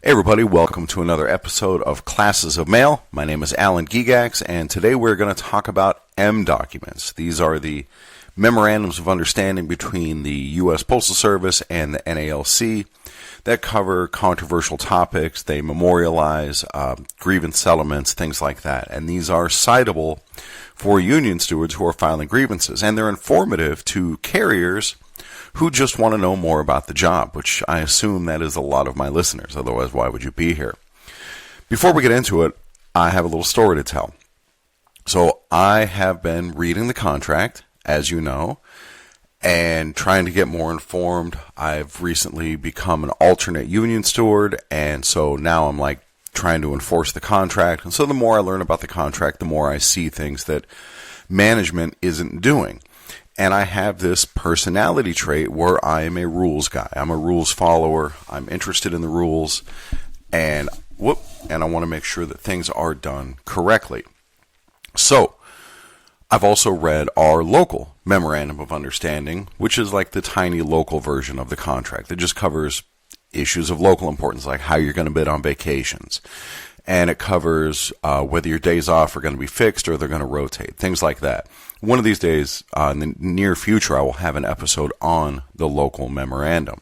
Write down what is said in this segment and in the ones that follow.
Hey everybody, welcome to another episode of Classes of Mail. My name is Alan Gigax, and today we're going to talk about M documents. These are the memorandums of understanding between the U.S. Postal Service and the NALC that cover controversial topics. They memorialize grievance settlements, things like that. And these are citable for union stewards who are filing grievances. And they're informative to carriers who just want to know more about the job, which I assume that is a lot of my listeners. Otherwise, why would you be here? Before we get into it, I have a little story to tell. So I have been reading the contract, as you know, and trying to get more informed. I've recently become an alternate union steward, and so now I'm like trying to enforce the contract. And so the more I learn about the contract, the more I see things that management isn't doing. And I have this personality trait where I am a rules guy. I'm a rules follower. I'm interested in the rules, and I want to make sure that things are done correctly. So I've also read our local memorandum of understanding, which is like the tiny local version of the contract. It just covers issues of local importance, like how you're going to bid on vacations. And it covers whether your days off are going to be fixed or they're going to rotate, things like that. One of these days, in the near future, I will have an episode on the local memorandum.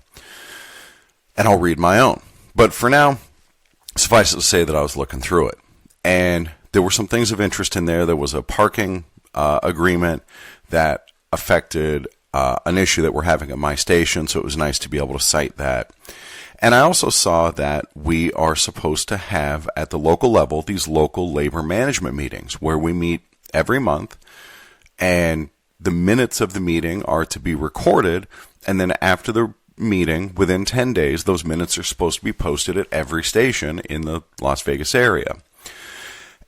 And I'll read my own. But for now, suffice it to say that I was looking through it. And there were some things of interest in there. There was a parking agreement that affected an issue that we're having at my station, so it was nice to be able to cite that. And I also saw that we are supposed to have, at the local level, these local labor management meetings where we meet every month, and the minutes of the meeting are to be recorded, and then after the meeting, within 10 days, those minutes are supposed to be posted at every station in the Las Vegas area.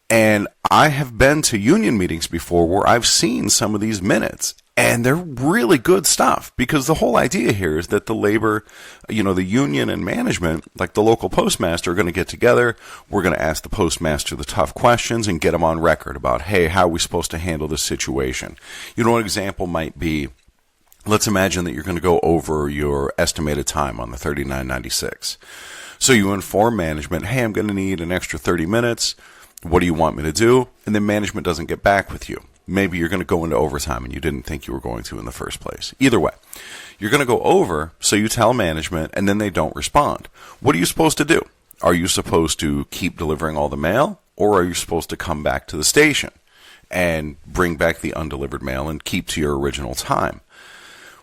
And I have been to union meetings before where I've seen some of these minutes, and they're really good stuff, because the whole idea here is that the labor, the union and management, like the local postmaster, are going to get together. We're going to ask the postmaster the tough questions and get them on record about, hey, how are we supposed to handle this situation? An example might be, let's imagine that you're going to go over your estimated time on the 3996. So you inform management, hey, I'm going to need an extra 30 minutes. What do you want me to do? And then management doesn't get back with you. Maybe you're going to go into overtime and you didn't think you were going to in the first place. Either way, you're going to go over, so you tell management, and then they don't respond. What are you supposed to do? Are you supposed to keep delivering all the mail, or are you supposed to come back to the station and bring back the undelivered mail and keep to your original time?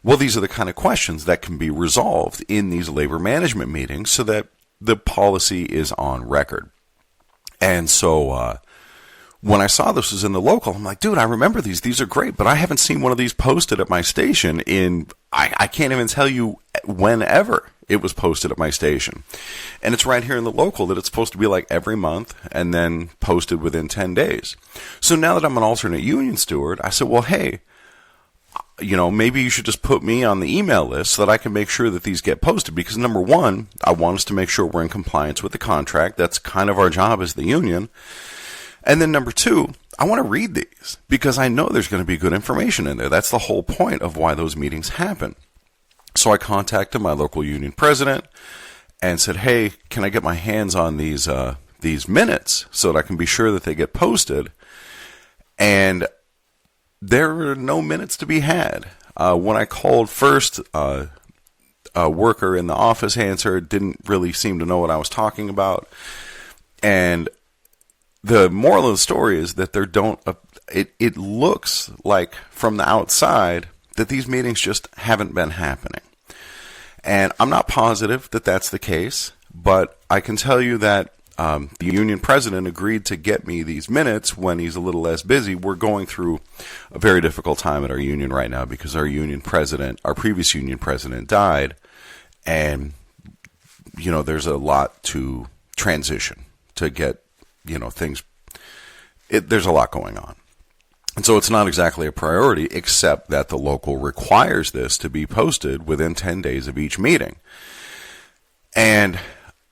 Well, these are the kind of questions that can be resolved in these labor management meetings so that the policy is on record. And so when I saw this was in the local, I'm like, dude, I remember these. These are great, but I haven't seen one of these posted at my station in, I can't even tell you whenever it was posted at my station. And it's right here in the local that it's supposed to be like every month and then posted within 10 days. So now that I'm an alternate union steward, I said, well, hey, maybe you should just put me on the email list so that I can make sure that these get posted. Because number one, I want us to make sure we're in compliance with the contract. That's kind of our job as the union. And then number two, I want to read these because I know there's going to be good information in there. That's the whole point of why those meetings happen. So I contacted my local union president and said, hey, can I get my hands on these minutes so that I can be sure that they get posted? And there were no minutes to be had. When I called first, a worker in the office answered, didn't really seem to know what I was talking about. And the moral of the story is that it looks like from the outside that these meetings just haven't been happening. And I'm not positive that that's the case, but I can tell you that the union president agreed to get me these minutes when he's a little less busy. We're going through a very difficult time at our union right now because our previous union president died, and there's a lot to transition to get things. There's a lot going on. And so it's not exactly a priority, except that the local requires this to be posted within 10 days of each meeting. And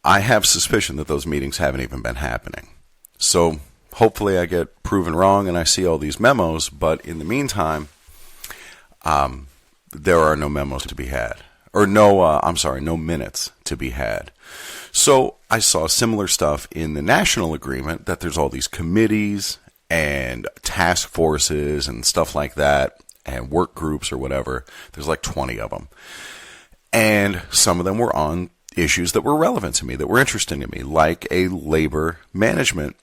I have suspicion that those meetings haven't even been happening. So hopefully I get proven wrong and I see all these memos, but in the meantime, there are no memos to be had. or no, no minutes to be had. So I saw similar stuff in the national agreement, that there's all these committees and task forces and stuff like that, and work groups or whatever. There's like 20 of them. And some of them were on issues that were relevant to me, that were interesting to me, like a labor management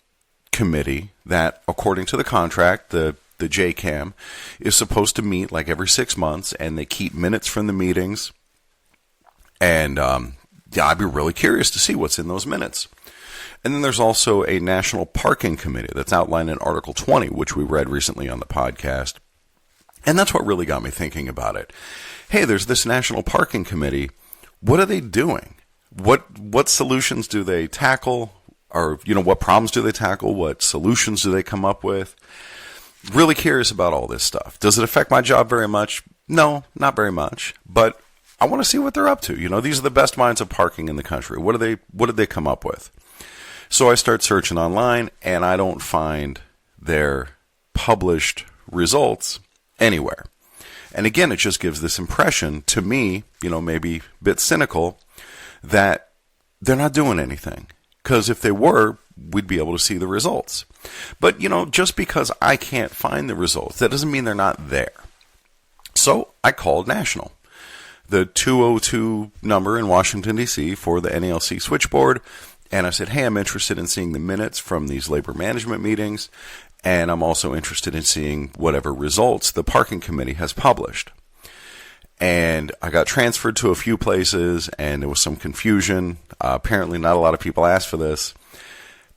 committee that, according to the contract, the JCAM, is supposed to meet like every 6 months, and they keep minutes from the meetings. And I'd be really curious to see what's in those minutes. And then there's also a national parking committee that's outlined in Article 20, which we read recently on the podcast. And that's what really got me thinking about it. Hey, there's this national parking committee. What are they doing? What solutions do they tackle? Or, what problems do they tackle? What solutions do they come up with? Really curious about all this stuff. Does it affect my job very much? No, not very much. But I want to see what they're up to. These are the best minds of parking in the country. What did they come up with? So I start searching online, and I don't find their published results anywhere. And again, it just gives this impression to me, maybe a bit cynical, that they're not doing anything. Because if they were, we'd be able to see the results. But, just because I can't find the results, that doesn't mean they're not there. So I called National, the 202 number in Washington, D.C. for the NALC switchboard. And I said, hey, I'm interested in seeing the minutes from these labor management meetings. And I'm also interested in seeing whatever results the parking committee has published. And I got transferred to a few places, and there was some confusion. Apparently not a lot of people asked for this.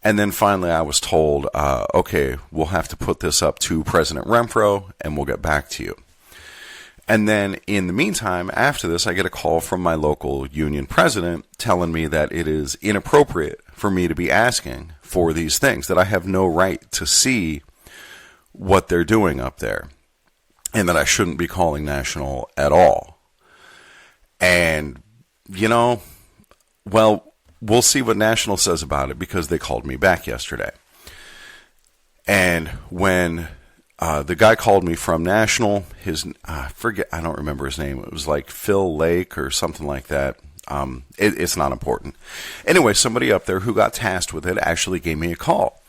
And then finally I was told, okay, we'll have to put this up to President Renfro, and we'll get back to you. And then in the meantime, after this, I get a call from my local union president telling me that it is inappropriate for me to be asking for these things, that I have no right to see what they're doing up there, and that I shouldn't be calling National at all. And, well, we'll see what National says about it, because they called me back yesterday. And when the guy called me from National, I don't remember his name. It was like Phil Lake or something like that. It's not important. Anyway, somebody up there who got tasked with it actually gave me a call.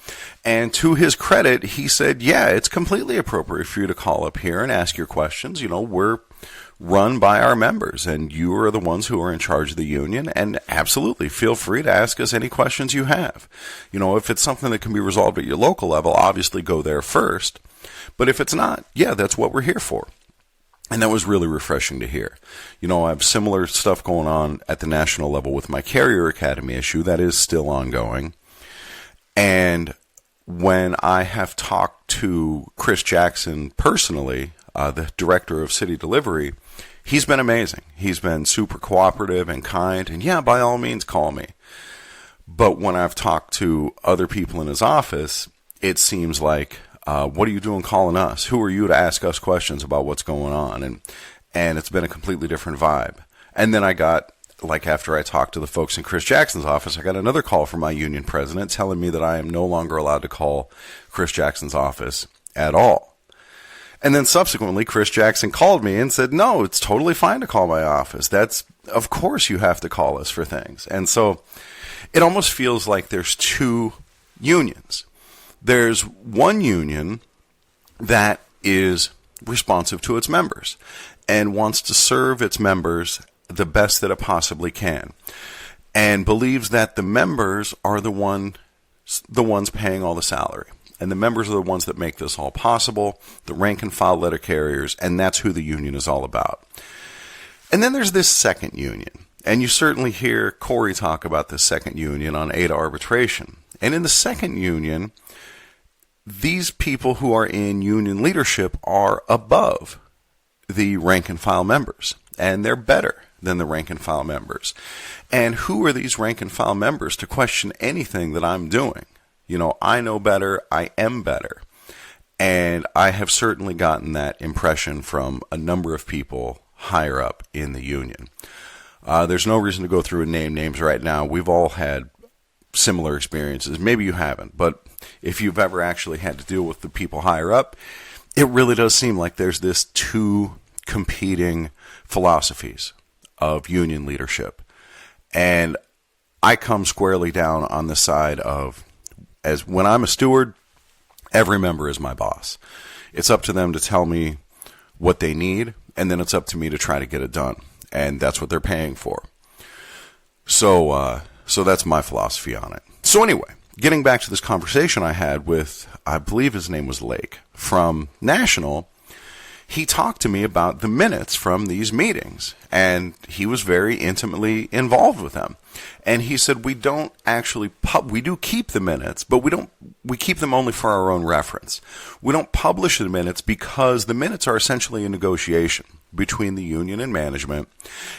And to his credit, he said, yeah, it's completely appropriate for you to call up here and ask your questions. We're run by our members, and you are the ones who are in charge of the union, and absolutely feel free to ask us any questions you have. If it's something that can be resolved at your local level, obviously go there first. But if it's not, yeah, that's what we're here for. And that was really refreshing to hear. I have similar stuff going on at the national level with my Carrier Academy issue that is still ongoing. And when I have talked to Chris Jackson personally, the director of City Delivery, he's been amazing. He's been super cooperative and kind. And yeah, by all means, call me. But when I've talked to other people in his office, it seems like, what are you doing calling us? Who are you to ask us questions about what's going on? And it's been a completely different vibe. And then I got, after I talked to the folks in Chris Jackson's office, I got another call from my union president telling me that I am no longer allowed to call Chris Jackson's office at all. And then subsequently, Chris Jackson called me and said, no, it's totally fine to call my office. Of course you have to call us for things. And so it almost feels like there's two unions. There's one union that is responsive to its members and wants to serve its members the best that it possibly can, and believes that the members are the ones paying all the salary. And the members are the ones that make this all possible, the rank and file letter carriers, and that's who the union is all about. And then there's this second union, and you certainly hear Corey talk about this second union on ADA arbitration. And in the second union, these people who are in union leadership are above the rank and file members, and they're better than the rank and file members. And who are these rank and file members to question anything that I'm doing? I know better, I am better. And I have certainly gotten that impression from a number of people higher up in the union. There's no reason to go through and name names right now. We've all had similar experiences. Maybe you haven't, but if you've ever actually had to deal with the people higher up, it really does seem like there's this two competing philosophies of union leadership. And I come squarely down on the side of, as when I'm a steward, every member is my boss. It's up to them to tell me what they need, and then it's up to me to try to get it done. And that's what they're paying for. So that's my philosophy on it. So anyway, getting back to this conversation I had with, I believe his name was Lake, from National, he talked to me about the minutes from these meetings, and he was very intimately involved with them. And he said, we don't actually we do keep the minutes, but we keep them only for our own reference. We don't publish the minutes because the minutes are essentially a negotiation between the union and management.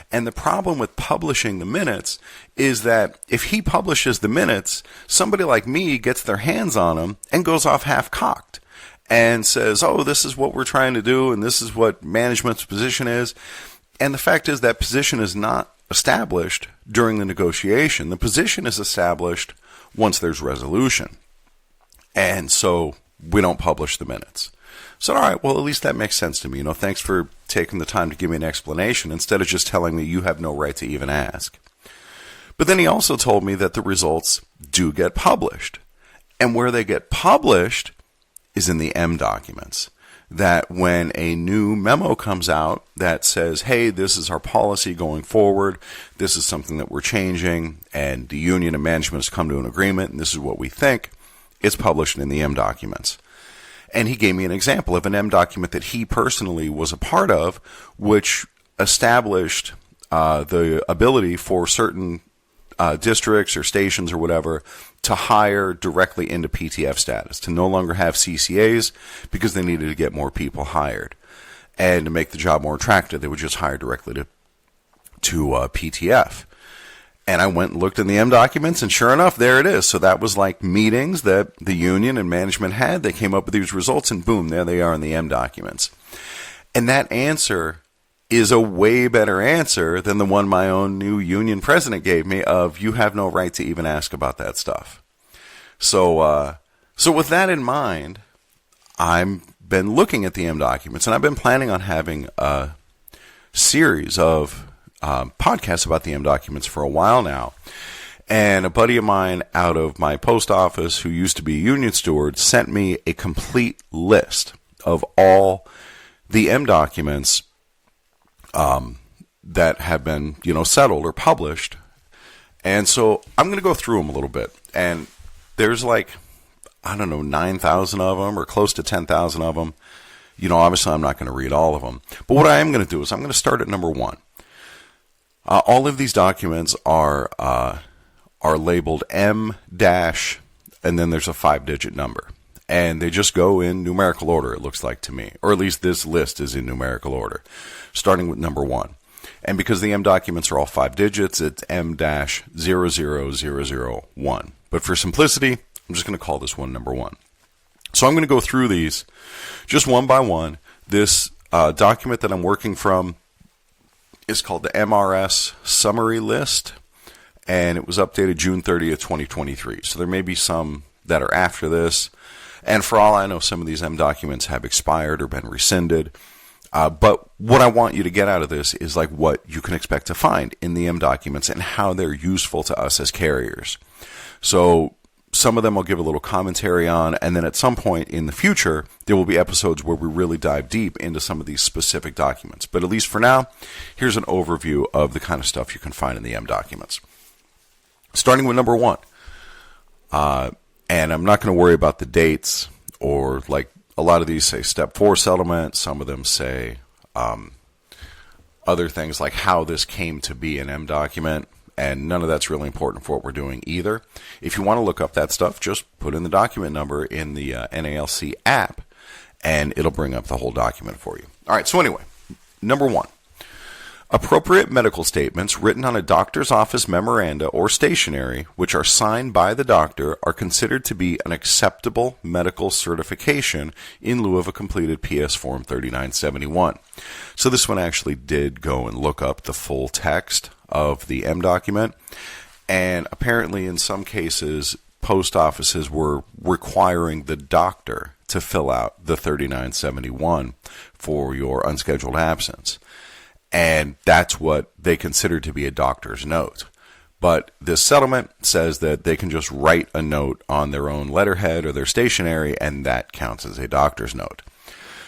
And the problem with publishing the minutes is that if he publishes the minutes, somebody like me gets their hands on them and goes off half-cocked and says, oh, this is what we're trying to do, and this is what management's position is. And the fact is that position is not established during the negotiation. The position is established once there's resolution. And so we don't publish the minutes. So, all right, well, at least that makes sense to me. Thanks for taking the time to give me an explanation instead of just telling me you have no right to even ask. But then he also told me that the results do get published. And where they get published is in the M documents. That when a new memo comes out that says, hey, this is our policy going forward, this is something that we're changing, and the union and management has come to an agreement, and this is what we think, it's published in the M documents. And he gave me an example of an M document that he personally was a part of, which established the ability for certain districts or stations or whatever to hire directly into PTF status, to no longer have CCAs because they needed to get more people hired. And to make the job more attractive, they would just hire directly to PTF. And I went and looked in the M documents, and sure enough, there it is. So that was like meetings that the union and management had. They came up with these results, and boom, there they are in the M documents. And that answer is a way better answer than the one my own new union president gave me of, you have no right to even ask about that stuff. So with that in mind, I've been looking at the M documents, and I've been planning on having a series of podcasts about the M documents for a while now. And a buddy of mine out of my post office who used to be a union steward sent me a complete list of all the M documents that have been, settled or published. And so I'm going to go through them a little bit. And there's 9,000 of them or close to 10,000 of them. Obviously I'm not going to read all of them. But what I am going to do is I'm going to start at number 1. All of these documents are labeled M dash, and then there's a 5-digit number. And they just go in numerical order, it looks like to me. Or at least this list is in numerical order, starting with number 1. And because the M documents are all 5 digits, it's M-00001. But for simplicity, I'm just going to call this one number 1. So I'm going to go through these just one by one. This document that I'm working from is called the MRS Summary List, and it was updated June 30th, 2023. So there may be some that are after this. And for all I know, some of these M documents have expired or been rescinded. But what I want you to get out of this is what you can expect to find in the M documents and how they're useful to us as carriers. So some of them I'll give a little commentary on, and then at some point in the future, there will be episodes where we really dive deep into some of these specific documents. But at least for now, here's an overview of the kind of stuff you can find in the M documents. Starting with number 1. And I'm not going to worry about the dates, or a lot of these say step 4 settlement. Some of them say other things like how this came to be an M document. And none of that's really important for what we're doing either. If you want to look up that stuff, just put in the document number in the NALC app, and it'll bring up the whole document for you. All right, so anyway, number 1. Appropriate medical statements written on a doctor's office memoranda or stationery, which are signed by the doctor, are considered to be an acceptable medical certification in lieu of a completed PS Form 3971. So this one actually did go and look up the full text of the M document, and apparently in some cases post offices were requiring the doctor to fill out the 3971 for your unscheduled absence. and that's what they consider to be a doctor's note. But this settlement says that they can just write a note on their own letterhead or their stationery, and that counts as a doctor's note.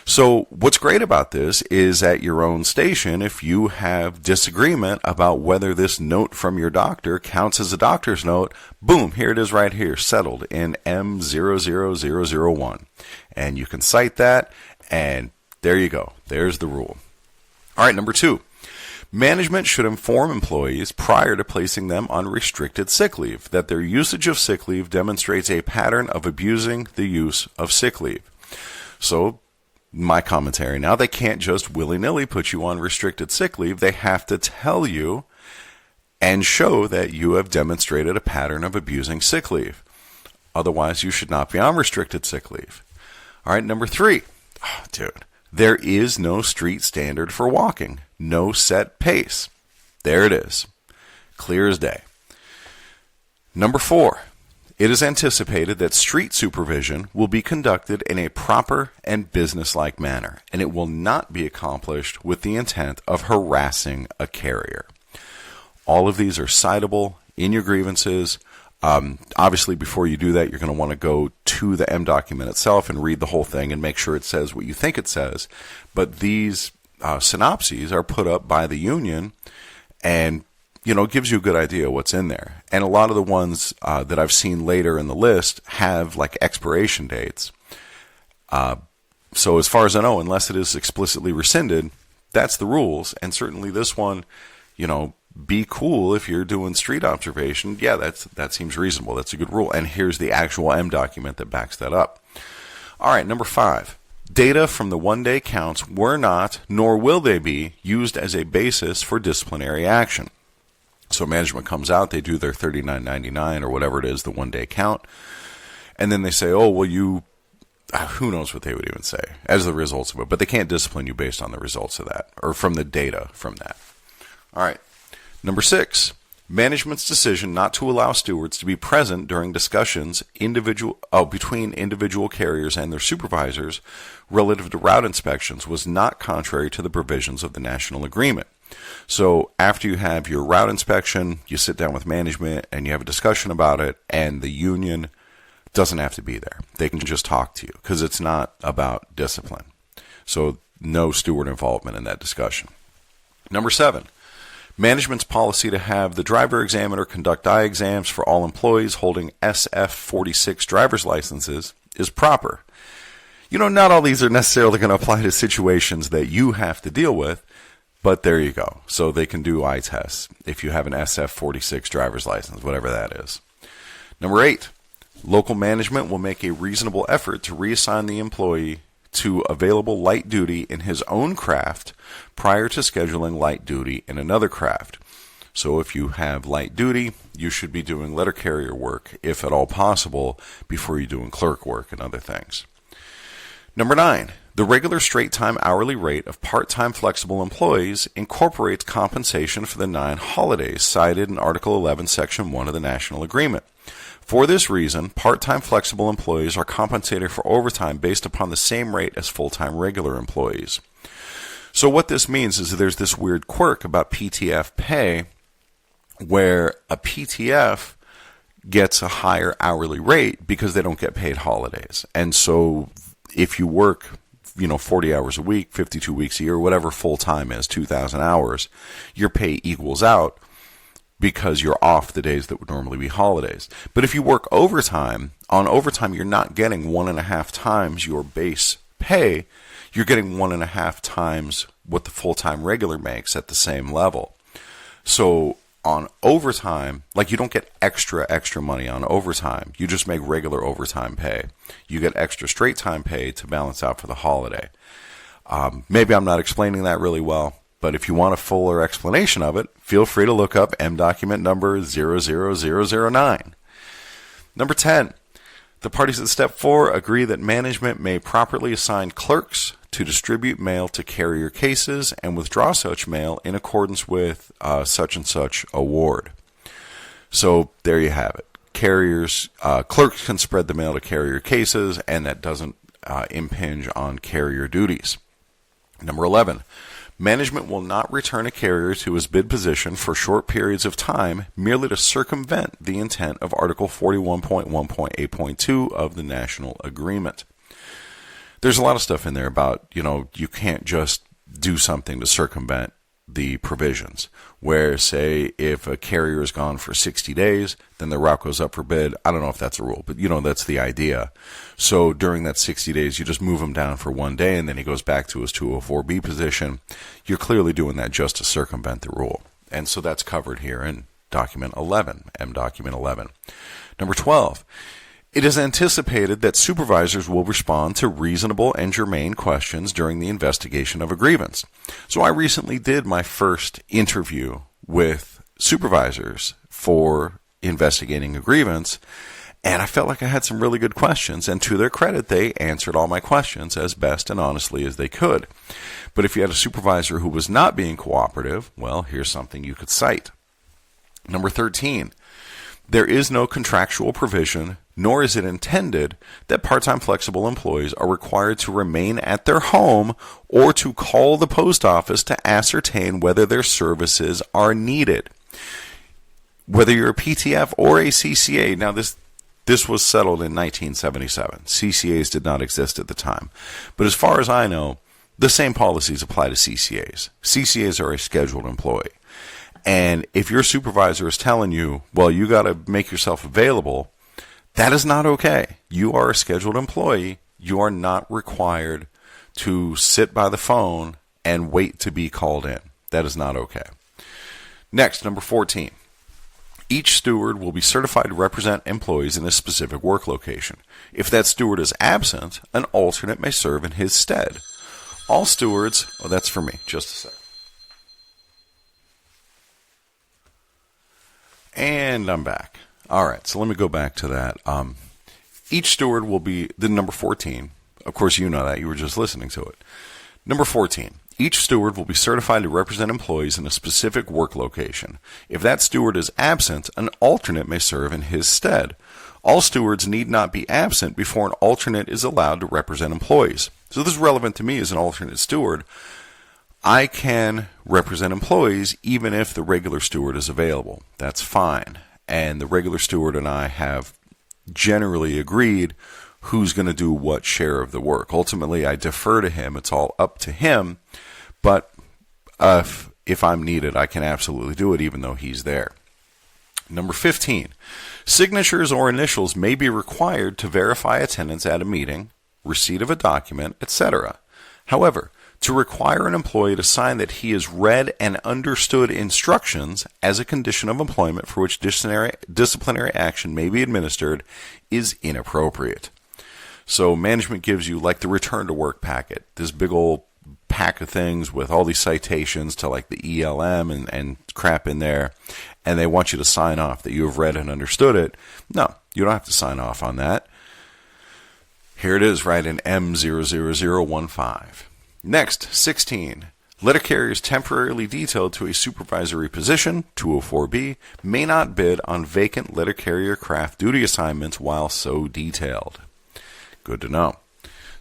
So what's great about this is at your own station, if you have disagreement about whether this note from your doctor counts as a doctor's note, boom, here it is right here, settled in M00001. And you can cite that, and there you go. There's the rule. All right, number 2. Management should inform employees prior to placing them on restricted sick leave that their usage of sick leave demonstrates a pattern of abusing the use of sick leave. So, my commentary now, they can't just willy-nilly put you on restricted sick leave. They have to tell you and show that you have demonstrated a pattern of abusing sick leave. Otherwise, you should not be on restricted sick leave. All right, number 3. Oh, dude, there is no street standard for walking. No set pace. There it is. Clear as day. Number 4. It is anticipated that street supervision will be conducted in a proper and businesslike manner, and it will not be accomplished with the intent of harassing a carrier. All of these are citable in your grievances. Obviously, before you do that, you're going to want to go to the M document itself and read the whole thing and make sure it says what you think it says. But these synopses are put up by the union, and it gives you a good idea what's in there. And a lot of the ones that I've seen later in the list have like expiration dates. So as far as I know, unless it is explicitly rescinded, that's the rules. And certainly this one, be cool if you're doing street observation. Yeah, that seems reasonable. That's a good rule. And here's the actual M document that backs that up. All right, number 5. Data from the one-day counts were not, nor will they be, used as a basis for disciplinary action. So management comes out, they do their $39.99 or whatever it is, the one-day count, and then they say, oh, well, who knows what they would even say as the results of it, but they can't discipline you based on the results of that, or from the data from that. All right, number 6, management's decision not to allow stewards to be present during discussions between individual carriers and their supervisors relative to route inspections was not contrary to the provisions of the national agreement. So after you have your route inspection, you sit down with management and you have a discussion about it, and the union doesn't have to be there. They can just talk to you because it's not about discipline. So no steward involvement in that discussion. Number 7, management's policy to have the driver examiner conduct eye exams for all employees holding SF-46 driver's licenses is proper. Not all these are necessarily going to apply to situations that you have to deal with, but there you go. So they can do eye tests if you have an SF-46 driver's license, whatever that is. Number 8, local management will make a reasonable effort to reassign the employee to available light duty in his own craft prior to scheduling light duty in another craft. So if you have light duty, you should be doing letter carrier work, if at all possible, before you're doing clerk work and other things. Number 9, the regular straight-time hourly rate of part-time flexible employees incorporates compensation for the 9 holidays cited in Article 11, Section 1 of the National Agreement. For this reason, part-time flexible employees are compensated for overtime based upon the same rate as full-time regular employees. So what this means is that there's this weird quirk about PTF pay where a PTF gets a higher hourly rate because they don't get paid holidays. And so if you work 40 hours a week, 52 weeks a year, whatever full-time is, 2,000 hours, your pay equals out because you're off the days that would normally be holidays. But if you work overtime, on overtime you're not getting 1.5 times your base pay, you're getting 1.5 times what the full-time regular makes at the same level. So on overtime, you don't get extra money on overtime. You just make regular overtime pay. You get extra straight time pay to balance out for the holiday. Maybe I'm not explaining that really well, but if you want a fuller explanation of it, feel free to look up M document number 00009. Number 10, the parties at Step 4 agree that management may properly assign clerks to distribute mail to carrier cases and withdraw such mail in accordance with such and such award. So there you have it. Clerks can spread the mail to carrier cases, and that doesn't impinge on carrier duties. Number 11, Management will not return a carrier to his bid position for short periods of time merely to circumvent the intent of Article 41.1.8.2 of the National Agreement. There's a lot of stuff in there about, you can't just do something to circumvent the provisions, where, say, if a carrier is gone for 60 days, then the route goes up for bid. I don't know if that's a rule, but that's the idea. So during that 60 days, you just move him down for one day, and then he goes back to his 204B position. You're clearly doing that just to circumvent the rule. And so that's covered here in document 11, M document 11. Number 12. It is anticipated that supervisors will respond to reasonable and germane questions during the investigation of a grievance. So I recently did my first interview with supervisors for investigating a grievance, and I felt like I had some really good questions, and to their credit, they answered all my questions as best and honestly as they could. But if you had a supervisor who was not being cooperative, well, here's something you could cite. Number 13. There is no contractual provision, nor is it intended, that part-time flexible employees are required to remain at their home or to call the post office to ascertain whether their services are needed. Whether you're a PTF or a CCA, now this was settled in 1977. CCAs did not exist at the time. But as far as I know, the same policies apply to CCAs. CCAs are a scheduled employee. And if your supervisor is telling you, well, you got to make yourself available, that is not okay. You are a scheduled employee. You are not required to sit by the phone and wait to be called in. That is not okay. Next, number 14. Each steward will be certified to represent employees in a specific work location. If that steward is absent, an alternate may serve in his stead. All stewards, that's for me, just a sec. And I'm back. All right, so let me go back to that. Each steward will be, the number 14, of course you know that, you were just listening to it. Number 14, each steward will be certified to represent employees in a specific work location. If that steward is absent, an alternate may serve in his stead. All stewards need not be absent before an alternate is allowed to represent employees. So this is relevant to me as an alternate steward. I can represent employees even if the regular steward is available. That's fine. And the regular steward and I have generally agreed who's going to do what share of the work. Ultimately, I defer to him. It's all up to him. But if I'm needed, I can absolutely do it even though he's there. Number 15, signatures or initials may be required to verify attendance at a meeting, receipt of a document, etc. However, to require an employee to sign that he has read and understood instructions as a condition of employment for which disciplinary action may be administered is inappropriate. So management gives you like the return to work packet, this big old pack of things with all these citations to like the ELM and crap in there, and they want you to sign off that you have read and understood it. No, you don't have to sign off on that. Here it is right in M00015. Next, 16. Letter carriers temporarily detailed to a supervisory position, 204B, may not bid on vacant letter carrier craft duty assignments while so detailed. Good to know.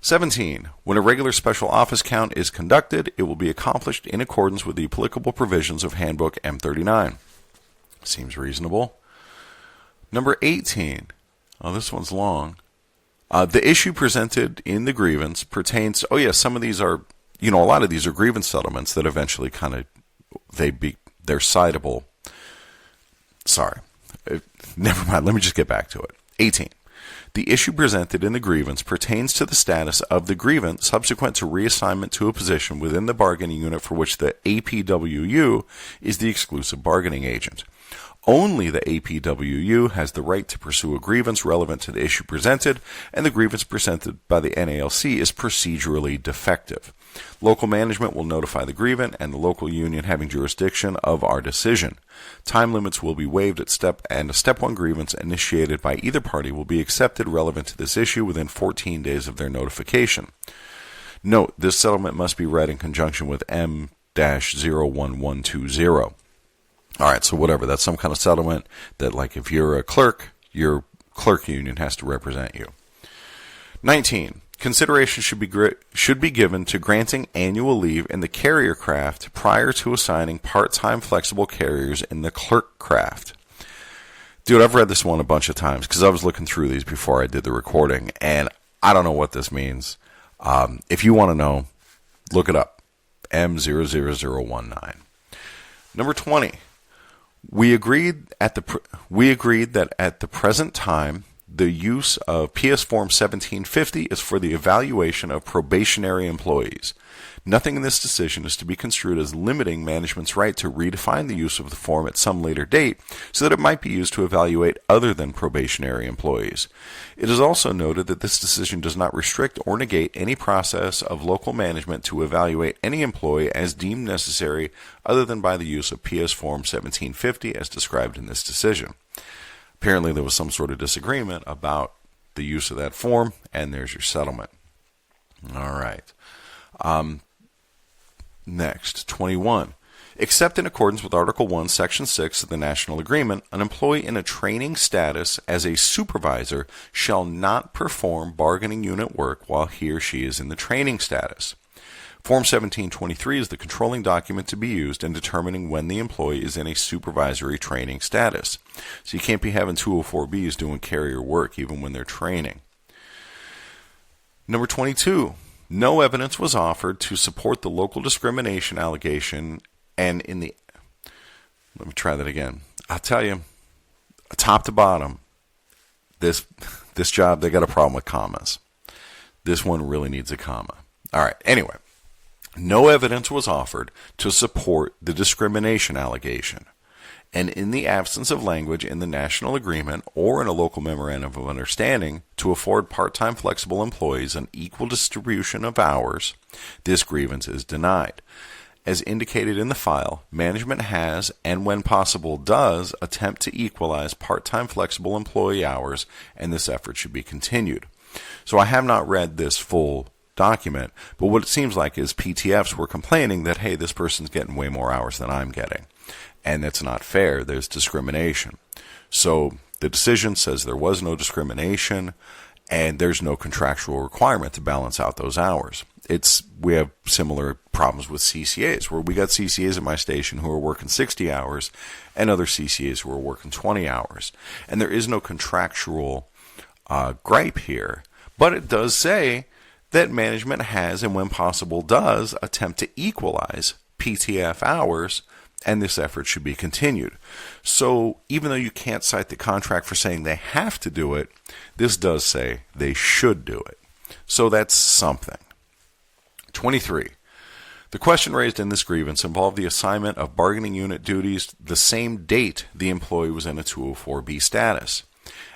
17. When a regular special office count is conducted, it will be accomplished in accordance with the applicable provisions of Handbook M39. Seems reasonable. Number 18. Oh, this one's long. The issue presented in the grievance pertains to, some of these are, a lot of these are grievance settlements that eventually they're citable. Sorry. Never mind. Let me just get back to it. 18. The issue presented in the grievance pertains to the status of the grievant subsequent to reassignment to a position within the bargaining unit for which the APWU is the exclusive bargaining agent. Only the APWU has the right to pursue a grievance relevant to the issue presented, and the grievance presented by the NALC is procedurally defective. Local management will notify the grievant and the local union having jurisdiction of our decision. Time limits will be waived at a Step 1 grievance initiated by either party will be accepted relevant to this issue within 14 days of their notification. Note, this settlement must be read in conjunction with M-01120. All right, so whatever, that's some kind of settlement that, like, if you're a clerk, your clerk union has to represent you. 19. Consideration should be given to granting annual leave in the carrier craft prior to assigning part-time flexible carriers in the clerk craft. Dude, I've read this one a bunch of times because I was looking through these before I did the recording, and I don't know what this means. If you want to know, look it up. M00019. Number 20. We agreed that at the present time, the use of PS Form 1750 is for the evaluation of probationary employees. Nothing in this decision is to be construed as limiting management's right to redefine the use of the form at some later date so that it might be used to evaluate other than probationary employees. It is also noted that this decision does not restrict or negate any process of local management to evaluate any employee as deemed necessary other than by the use of PS Form 1750 as described in this decision. Apparently there was some sort of disagreement about the use of that form, and there's your settlement. All right. Next, 21. Except in accordance with Article 1, Section 6 of the National Agreement, an employee in a training status as a supervisor shall not perform bargaining unit work while he or she is in the training status. Form 1723 is the controlling document to be used in determining when the employee is in a supervisory training status. So you can't be having 204Bs doing carrier work even when they're training. Number 22. No evidence was offered to support the local discrimination allegation, and let me try that again. I'll tell you, top to bottom, this job, they got a problem with commas. This one really needs a comma. All right, anyway. No evidence was offered to support the discrimination allegation, and in the absence of language in the national agreement or in a local memorandum of understanding to afford part-time flexible employees an equal distribution of hours, this grievance is denied. As indicated in the file, management has, and when possible does, attempt to equalize part-time flexible employee hours, and this effort should be continued. So I have not read this full document, but what it seems like is PTFs were complaining that, hey, this person's getting way more hours than I'm getting. And that's not fair. There's discrimination. So the decision says there was no discrimination and there's no contractual requirement to balance out those hours. We have similar problems with CCAs, where we got CCAs at my station who are working 60 hours and other CCAs who are working 20 hours. And there is no contractual gripe here, but it does say that management has, and when possible does, attempt to equalize PTF hours, and this effort should be continued. So even though you can't cite the contract for saying they have to do it, this does say they should do it. So that's something. 23. The question raised in this grievance involved the assignment of bargaining unit duties the same date the employee was in a 204B status.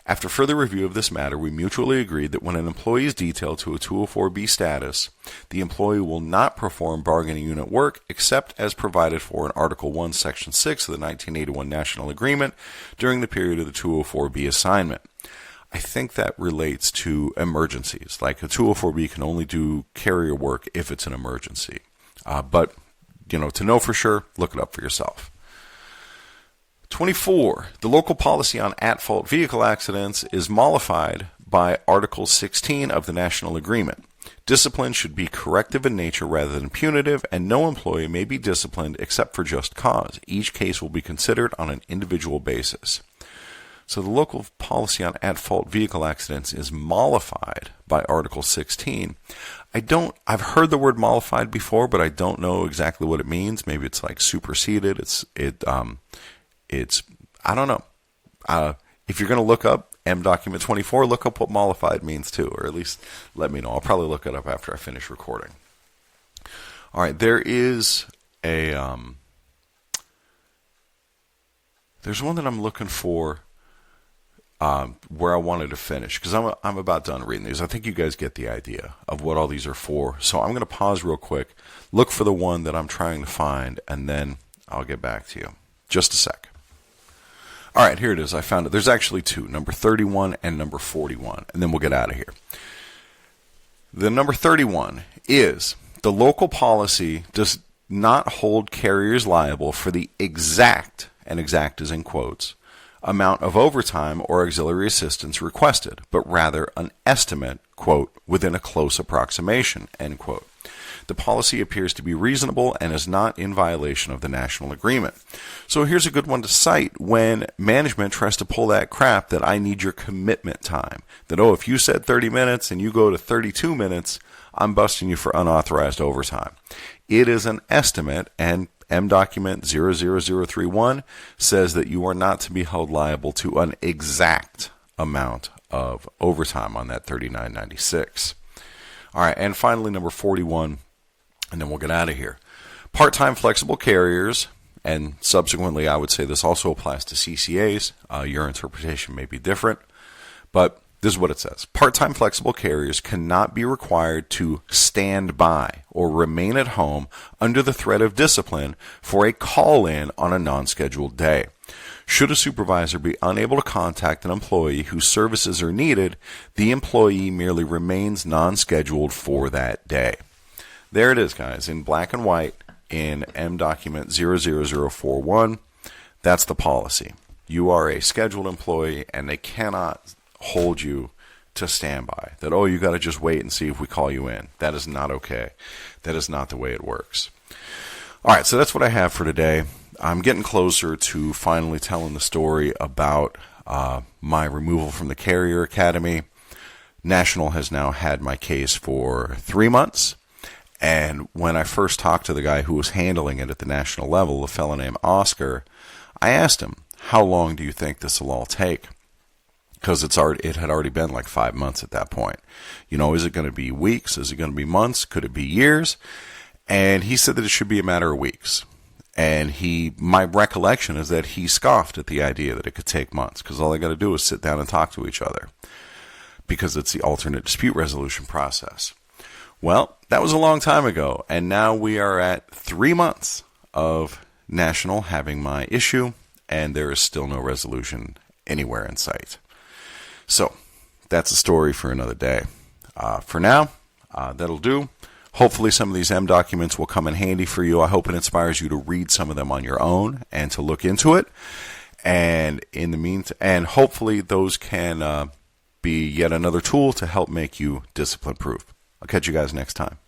After further review of this matter, we mutually agreed that when an employee is detailed to a 204B status, the employee will not perform bargaining unit work except as provided for in Article 1, Section 6 of the 1981 National Agreement during the period of the 204B assignment. I think that relates to emergencies. Like a 204B can only do carrier work if it's an emergency. But to know for sure, look it up for yourself. 24. The local policy on at-fault vehicle accidents is mollified by Article 16 of the National Agreement. Discipline should be corrective in nature rather than punitive, and no employee may be disciplined except for just cause. Each case will be considered on an individual basis. So the local policy on at-fault vehicle accidents is mollified by Article 16. I've heard the word mollified before, but I don't know exactly what it means. Maybe it's like superseded. I don't know. If you're going to look up M document 24, look up what mollified means too, or at least let me know. I'll probably look it up after I finish recording. All right, there's one that I'm looking for where I wanted to finish, because I'm about done reading these. I think you guys get the idea of what all these are for. So I'm going to pause real quick, look for the one that I'm trying to find, and then I'll get back to you. Just a sec. All right, here it is. I found it. There's actually two, number 31 and number 41, and then we'll get out of here. The number 31 is the local policy does not hold carriers liable for the exact, and exact is in quotes, amount of overtime or auxiliary assistance requested, but rather an estimate, quote, within a close approximation, end quote. The policy appears to be reasonable and is not in violation of the national agreement. So here's a good one to cite when management tries to pull that crap that I need your commitment time. That, oh, if you said 30 minutes and you go to 32 minutes, I'm busting you for unauthorized overtime. It is an estimate, and M document 00031 says that you are not to be held liable to an exact amount of overtime on that 39.96. All right, and finally, number 41, and then we'll get out of here. Part-time flexible carriers, and subsequently I would say this also applies to CCAs. Your interpretation may be different, but this is what it says. Part-time flexible carriers cannot be required to stand by or remain at home under the threat of discipline for a call-in on a non-scheduled day. Should a supervisor be unable to contact an employee whose services are needed, the employee merely remains non-scheduled for that day. There it is, guys, in black and white in M document 00041. That's the policy. You are a scheduled employee, and they cannot hold you to standby. That, oh, you got to just wait and see if we call you in. That is not okay. That is not the way it works. All right, so that's what I have for today. I'm getting closer to finally telling the story about my removal from the Carrier Academy. National has now had my case for 3 months. And when I first talked to the guy who was handling it at the national level, a fellow named Oscar, I asked him, how long do you think this will all take? Because it had already been like 5 months at that point. You know, is it going to be weeks? Is it going to be months? Could it be years? And he said that it should be a matter of weeks. And my recollection is that he scoffed at the idea that it could take months, because all they got to do is sit down and talk to each other, because it's the alternate dispute resolution process. Well, that was a long time ago, and now we are at 3 months of National having my issue, and there is still no resolution anywhere in sight. So, that's a story for another day. For now, that'll do. Hopefully some of these M documents will come in handy for you. I hope it inspires you to read some of them on your own and to look into it. And in the meantime, and hopefully those can be yet another tool to help make you discipline proof. I'll catch you guys next time.